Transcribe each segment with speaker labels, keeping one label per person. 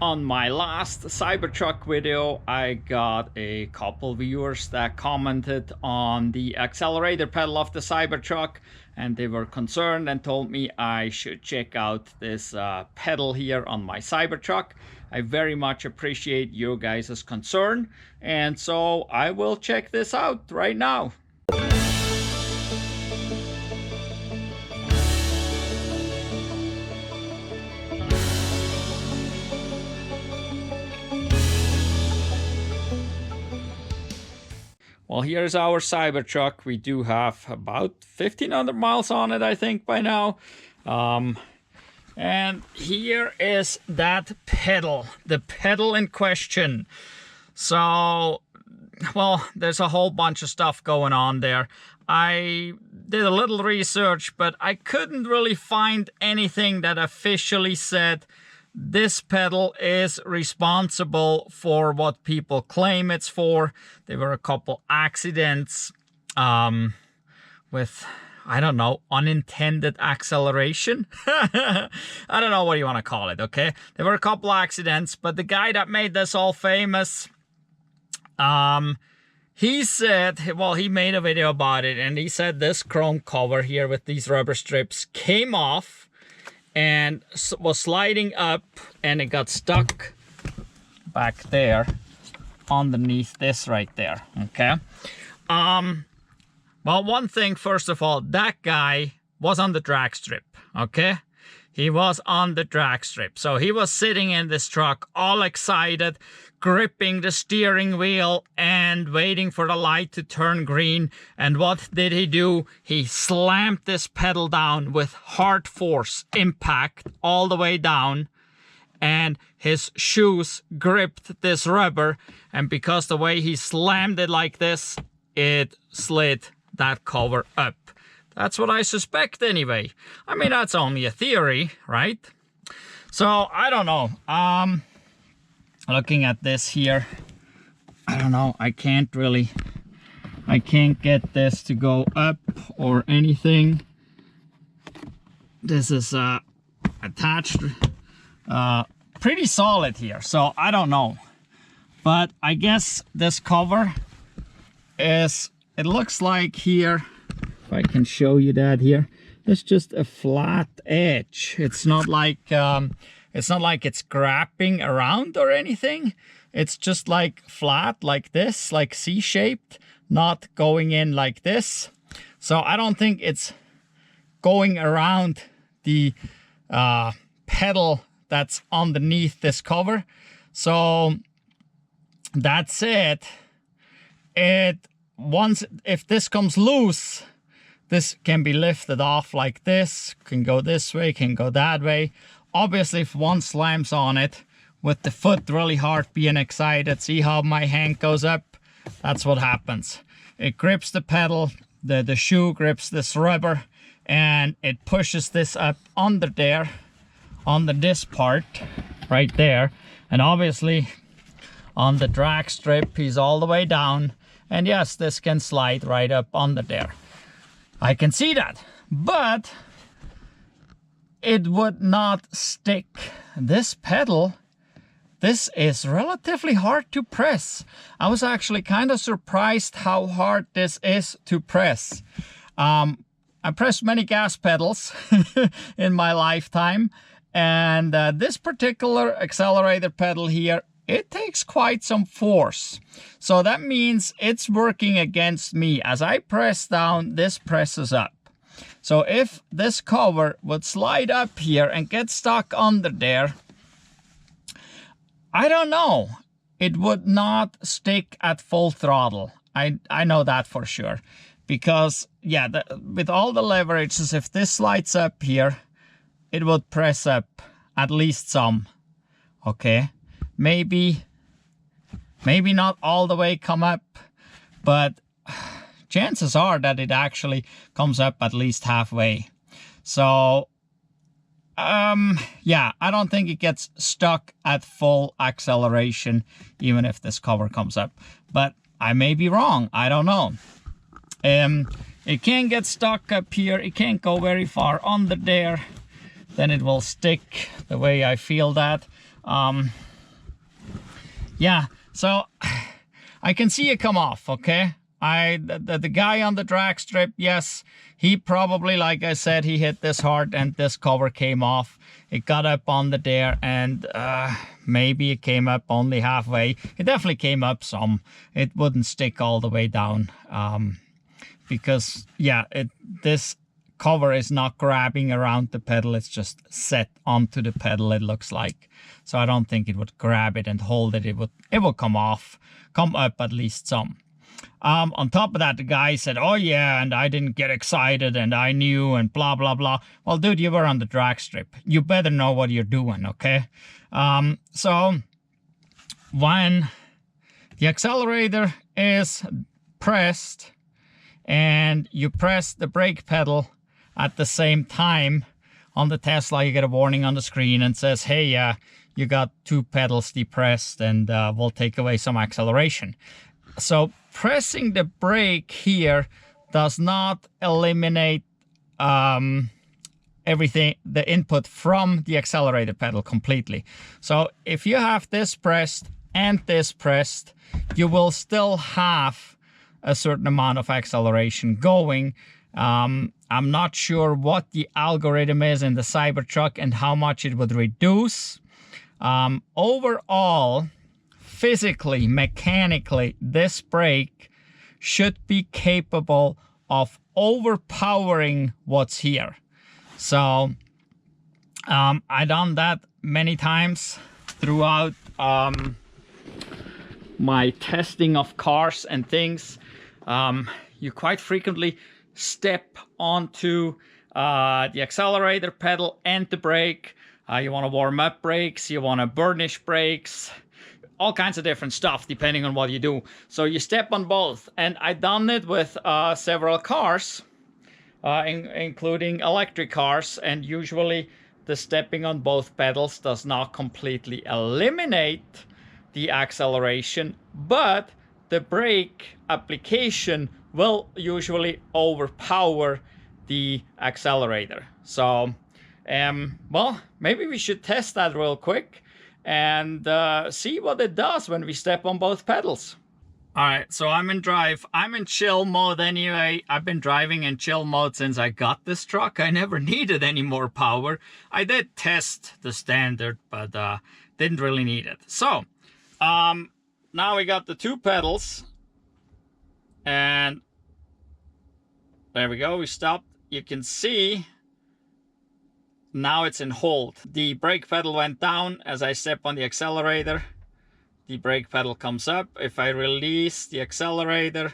Speaker 1: On my last Cybertruck video, I got a couple viewers that commented on the accelerator pedal of the Cybertruck, and they were concerned and told me I should check out this pedal here on my Cybertruck. I very much appreciate your guys' concern, and so I will check this out right now. Well, here's our Cybertruck. We do have about 1,500 miles on it, I think, by now. And here is that pedal, the pedal in question. So, well, there's a whole bunch of stuff going on there. I did a little research, but I couldn't really find anything that officially said this pedal is responsible for what people claim it's for. There were a couple accidents with, I don't know, unintended acceleration. I don't know what you want to call it, okay? There were a couple accidents, but the guy that made this all famous, he said, well, he made a video about it, and he said this chrome cover here with these rubber strips came off and was sliding up, and it got stuck back there underneath this right there, okay? Well, one thing, first of all, that guy was on the drag strip, okay? He was on the drag strip. So he was sitting in this truck all excited, gripping the steering wheel and waiting for the light to turn green. And what did he do? He slammed this pedal down with hard force, impact all the way down. And his shoes gripped this rubber. And because the way he slammed it like this, it slid that cover up. That's what I suspect anyway. I mean, that's only a theory, right? So, I don't know. Looking at this here, I don't know. I can't get this to go up or anything. This is attached pretty solid here, so I don't know. But I guess this cover is, it looks like here, if I can show you that here, it's just a flat edge. It's not like it's grabbing around or anything. It's just like flat like this, like C-shaped, not going in like this. So I don't think it's going around the pedal that's underneath this cover. So that said, if this comes loose, this can be lifted off like this, can go this way, can go that way. Obviously, if one slams on it with the foot really hard being excited, see how my hand goes up? That's what happens. It grips the pedal, the shoe grips this rubber, and it pushes this up under there, under this part right there. And obviously, on the drag strip, he's all the way down. And yes, this can slide right up under there. I can see that, but it would not stick. This pedal, this is relatively hard to press. I was actually kind of surprised how hard this is to press. I pressed many gas pedals in my lifetime, and this particular accelerator pedal here, it takes quite some force. So that means it's working against me. As I press down, this presses up. So if this cover would slide up here and get stuck under there, I don't know. It would not stick at full throttle. I know that for sure. Because, yeah, with all the leverages, if this slides up here, it would press up at least some. Okay? Maybe not all the way come up, but chances are that it actually comes up at least halfway. So, yeah, I don't think it gets stuck at full acceleration, even if this cover comes up. But I may be wrong. I don't know. It can get stuck up here. It can't go very far under there. Then it will stick the way I feel that. yeah, so I can see it come off, okay? The guy on the drag strip, yes, he probably, like I said, he hit this hard and this cover came off. It got up on the there, and maybe it came up only halfway. It definitely came up some. It wouldn't stick all the way down because, yeah, this cover is not grabbing around the pedal. It's just set onto the pedal, it looks like. So I don't think it would grab it and hold it. It would come off, come up at least some. On top of that, the guy said, oh yeah, and I didn't get excited and I knew and blah, blah, blah. Well, dude, you were on the drag strip. You better know what you're doing, okay? So when the accelerator is pressed and you press the brake pedal at the same time on the Tesla, you get a warning on the screen and says, hey, you got 2 pedals depressed and we'll take away some acceleration. So pressing the brake here does not eliminate everything, the input from the accelerator pedal completely. So if you have this pressed and this pressed, you will still have a certain amount of acceleration going. I'm not sure what the algorithm is in the Cybertruck and how much it would reduce. Overall, physically, mechanically, this brake should be capable of overpowering what's here. So I done that many times throughout my testing of cars and things. You quite frequently step onto the accelerator pedal and the brake. You want to warm up brakes, you want to burnish brakes, all kinds of different stuff depending on what you do. So you step on both, and I done it with several cars, including electric cars, and usually the stepping on both pedals does not completely eliminate the acceleration, but the brake application will usually overpower the accelerator. So well, maybe we should test that real quick and see what it does when we step on both pedals. All right, so I'm in drive. I'm in chill mode anyway. I've been driving in chill mode since I got this truck. I never needed any more power. I did test the standard, but didn't really need it. So now we got the 2 pedals, and there we go. We stopped. You can see now it's in hold. The brake pedal went down as I step on the accelerator. The brake pedal comes up. If I release the accelerator,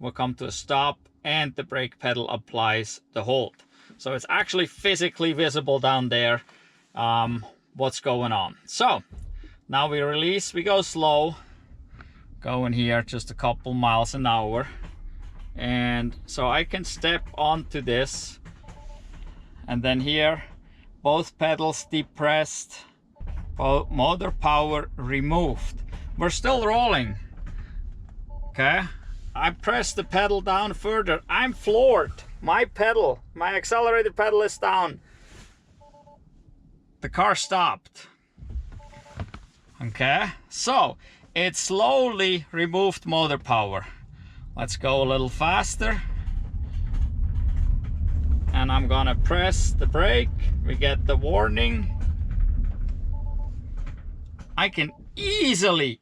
Speaker 1: we'll come to a stop, and the brake pedal applies the hold. So it's actually physically visible down there what's going on. So now we release, we go slow, going here just a couple miles an hour. And so I can step onto this, and then here, both pedals depressed, motor power removed. We're still rolling, okay? I press the pedal down further. I'm floored. My accelerator pedal is down. The car stopped. Okay, so it slowly removed motor power. Let's go a little faster. And I'm gonna press the brake. We get the warning. I can easily,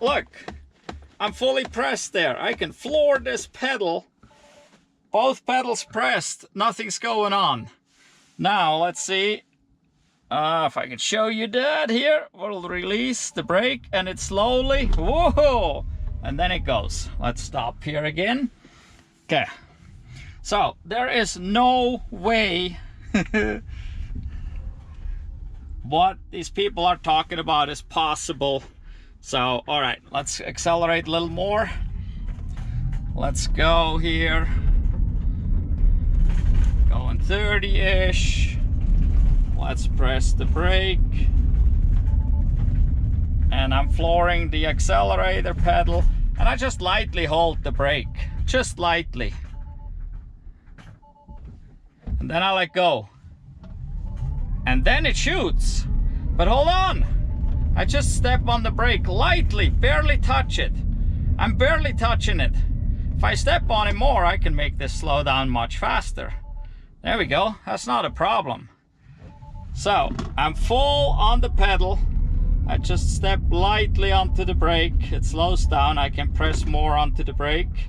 Speaker 1: look, I'm fully pressed there. I can floor this pedal. Both pedals pressed, nothing's going on. Now, let's see if I can show you that here. We'll release the brake, and it slowly, whoa, and then it goes. Let's stop here again. Okay, so there is no way what these people are talking about is possible. So, all right, let's accelerate a little more. Let's go here. Going 30-ish. Let's press the brake. And I'm flooring the accelerator pedal. And I just lightly hold the brake. Just lightly. And then I let go. And then it shoots. But hold on, I just step on the brake lightly, barely touch it. I'm barely touching it. If I step on it more, I can make this slow down much faster. There we go, that's not a problem. So I'm full on the pedal. I just step lightly onto the brake. It slows down. I can press more onto the brake.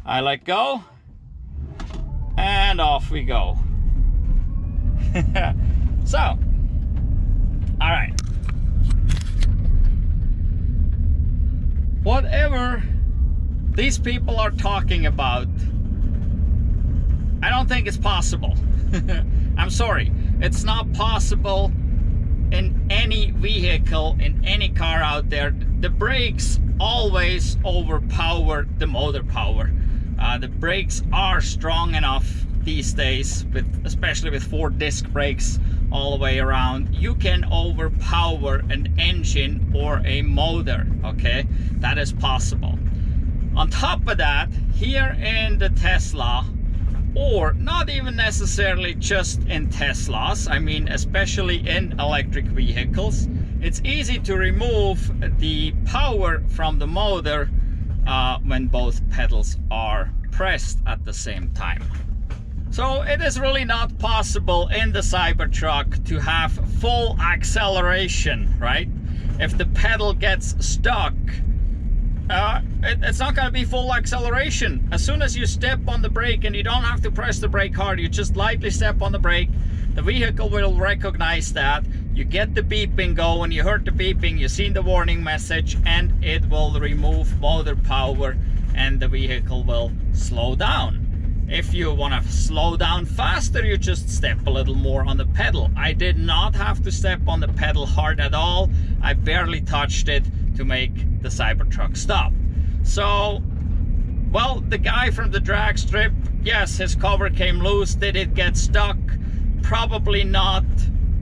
Speaker 1: I let go. And off we go. So, all right. Whatever these people are talking about, I don't think it's possible. I'm sorry, it's not possible in any vehicle, in any car out there. The brakes always overpower the motor power. The brakes are strong enough these days, especially with 4 disc brakes all the way around. You can overpower an engine or a motor, okay? That is possible. On top of that, here in the Tesla, or not even necessarily just in Teslas, I mean especially in electric vehicles, it's easy to remove the power from the motor when both pedals are pressed at the same time. So it is really not possible in the Cybertruck to have full acceleration, right? If the pedal gets stuck, it's not going to be full acceleration. As soon as you step on the brake, and you don't have to press the brake hard, you just lightly step on the brake, the vehicle will recognize that. You get the beeping going, you heard the beeping, you seen the warning message, and it will remove motor power and the vehicle will slow down. If you want to slow down faster, you just step a little more on the pedal. I did not have to step on the pedal hard at all. I barely touched it to make the Cybertruck stop. So, well, the guy from the drag strip, yes, his cover came loose. Did it get stuck? Probably not.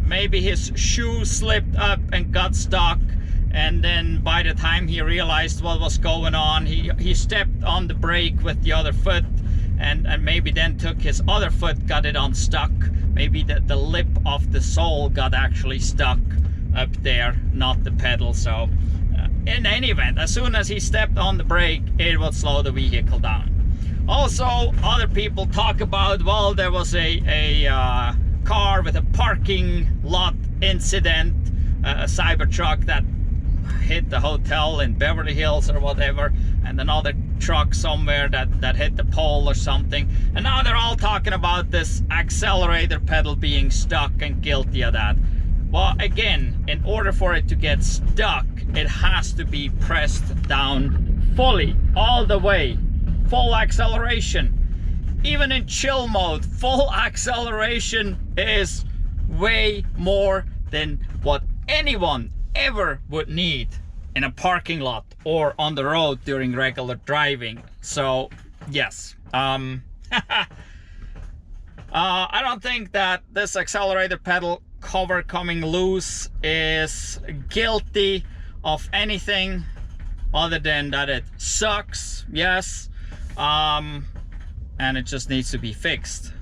Speaker 1: Maybe his shoe slipped up and got stuck, and then by the time he realized what was going on, he stepped on the brake with the other foot, and maybe then took his other foot, got it unstuck. Maybe the lip of the sole got actually stuck up there, not the pedal. So in any event, as soon as he stepped on the brake, it would slow the vehicle down. Also, other people talk about, well, there was a car with a parking lot incident, a Cybertruck that hit the hotel in Beverly Hills or whatever, and another truck somewhere that hit the pole or something. And now they're all talking about this accelerator pedal being stuck and guilty of that. Well, again, in order for it to get stuck, it has to be pressed down fully, all the way, full acceleration. Even in chill mode, full acceleration is way more than what anyone ever would need in a parking lot or on the road during regular driving. So yes, I don't think that this accelerator pedal cover coming loose is guilty of anything other than that it sucks, yes, and it just needs to be fixed.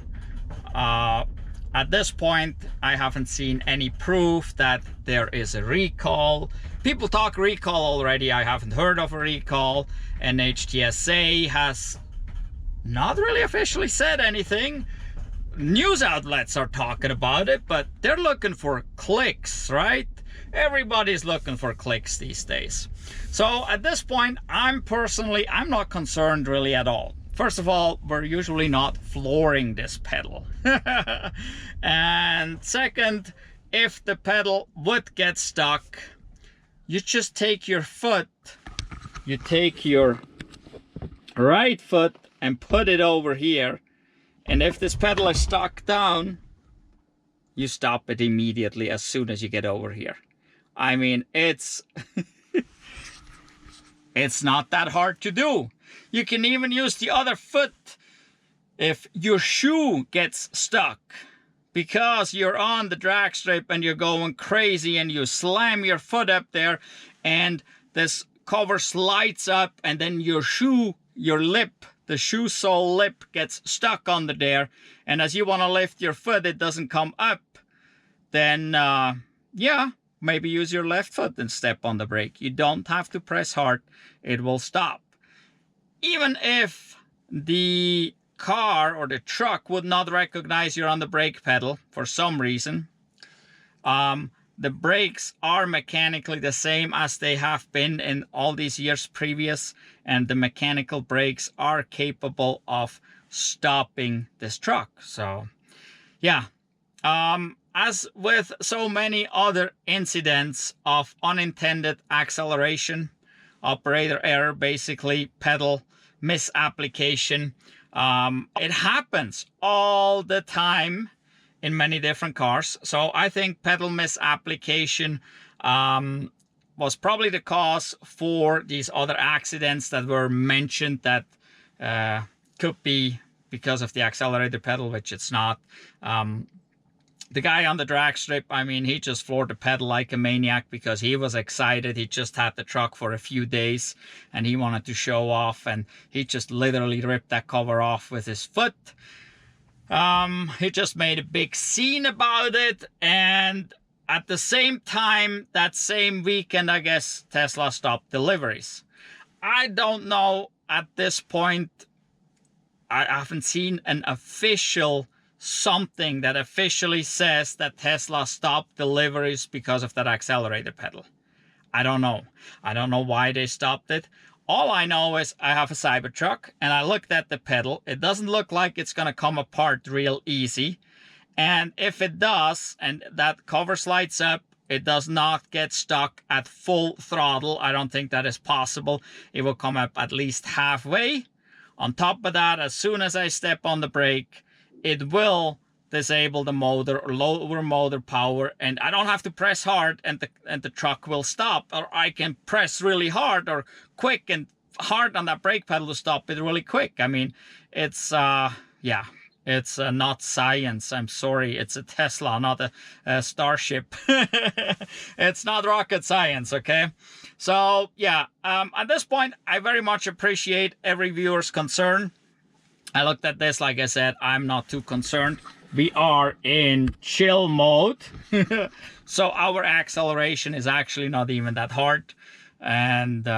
Speaker 1: At this point, I haven't seen any proof that there is a recall. People talk recall already. I haven't heard of a recall. NHTSA has not really officially said anything. News outlets are talking about it, but they're looking for clicks, right? Everybody's looking for clicks these days. So at this point, I'm not concerned really at all. First of all, we're usually not flooring this pedal. And second, if the pedal would get stuck, you just take your foot, you take your right foot and put it over here. And if this pedal is stuck down, you stop it immediately as soon as you get over here. I mean, it's it's not that hard to do. You can even use the other foot if your shoe gets stuck because you're on the drag strip and you're going crazy and you slam your foot up there and this cover slides up and then your shoe, your lip, the shoe sole lip gets stuck under there, and as you want to lift your foot, it doesn't come up. then yeah, maybe use your left foot and step on the brake. You don't have to press hard, it will stop. Even if the car or the truck would not recognize you're on the brake pedal for some reason, the brakes are mechanically the same as they have been in all these years previous, and the mechanical brakes are capable of stopping this truck. So yeah, as with so many other incidents of unintended acceleration, operator error, basically pedal misapplication, it happens all the time in many different cars. So I think pedal misapplication was probably the cause for these other accidents that were mentioned that could be because of the accelerator pedal, which it's not. The guy on the drag strip, I mean, he just floored the pedal like a maniac because he was excited. He just had the truck for a few days and he wanted to show off, and he just literally ripped that cover off with his foot. He just made a big scene about it, and at the same time, that same weekend, I guess, Tesla stopped deliveries. I don't know at this point. I haven't seen an official something that officially says that Tesla stopped deliveries because of that accelerator pedal. I don't know. I don't know why they stopped it. All I know is I have a Cybertruck and I looked at the pedal. It doesn't look like it's going to come apart real easy. And if it does, and that cover slides up, it does not get stuck at full throttle. I don't think that is possible. It will come up at least halfway. On top of that, as soon as I step on the brake, it will disable the motor or lower motor power, and I don't have to press hard and the truck will stop. Or I can press really hard or quick and hard on that brake pedal to stop it really quick. I mean, it's yeah, it's not science. I'm sorry, it's a Tesla, not a Starship. It's not rocket science, okay? So yeah, at this point, I very much appreciate every viewer's concern. I looked at this, like I said, I'm not too concerned. We are in chill mode. So our acceleration is actually not even that hard. And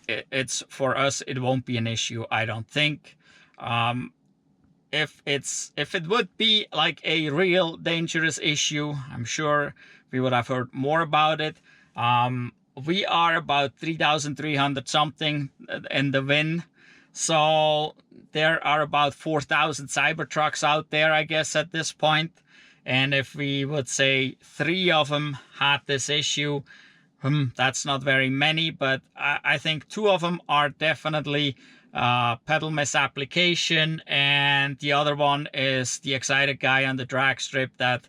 Speaker 1: it's for us, it won't be an issue, I don't think. If it would be like a real dangerous issue, I'm sure we would have heard more about it. We are about 3,300 something in the win. So there are about 4,000 Cybertrucks out there, I guess, at this point. And if we would say 3 of them had this issue, that's not very many, but I think 2 of them are definitely pedal misapplication, and the other one is the excited guy on the drag strip that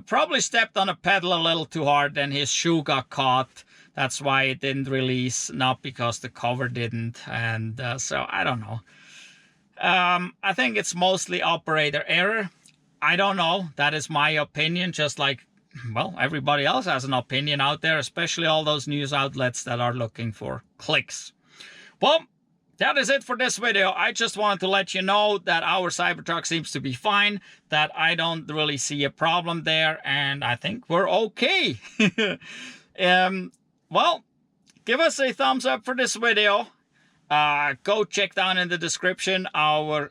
Speaker 1: probably stepped on a pedal a little too hard and his shoe got caught. That's why it didn't release, not because the cover didn't. And so I don't know. I think it's mostly operator error. I don't know. That is my opinion, just like, well, everybody else has an opinion out there, especially all those news outlets that are looking for clicks. Well, that is it for this video. I just wanted to let you know that our Cybertruck seems to be fine, that I don't really see a problem there, and I think we're okay. Well, give us a thumbs up for this video. Go check down in the description our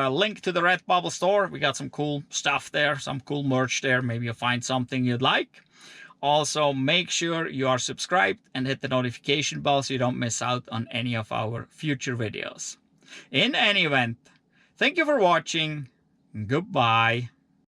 Speaker 1: link to the Redbubble store. We got some cool stuff there, some cool merch there. Maybe you'll find something you'd like. Also, make sure you are subscribed and hit the notification bell so you don't miss out on any of our future videos. In any event, thank you for watching. Goodbye.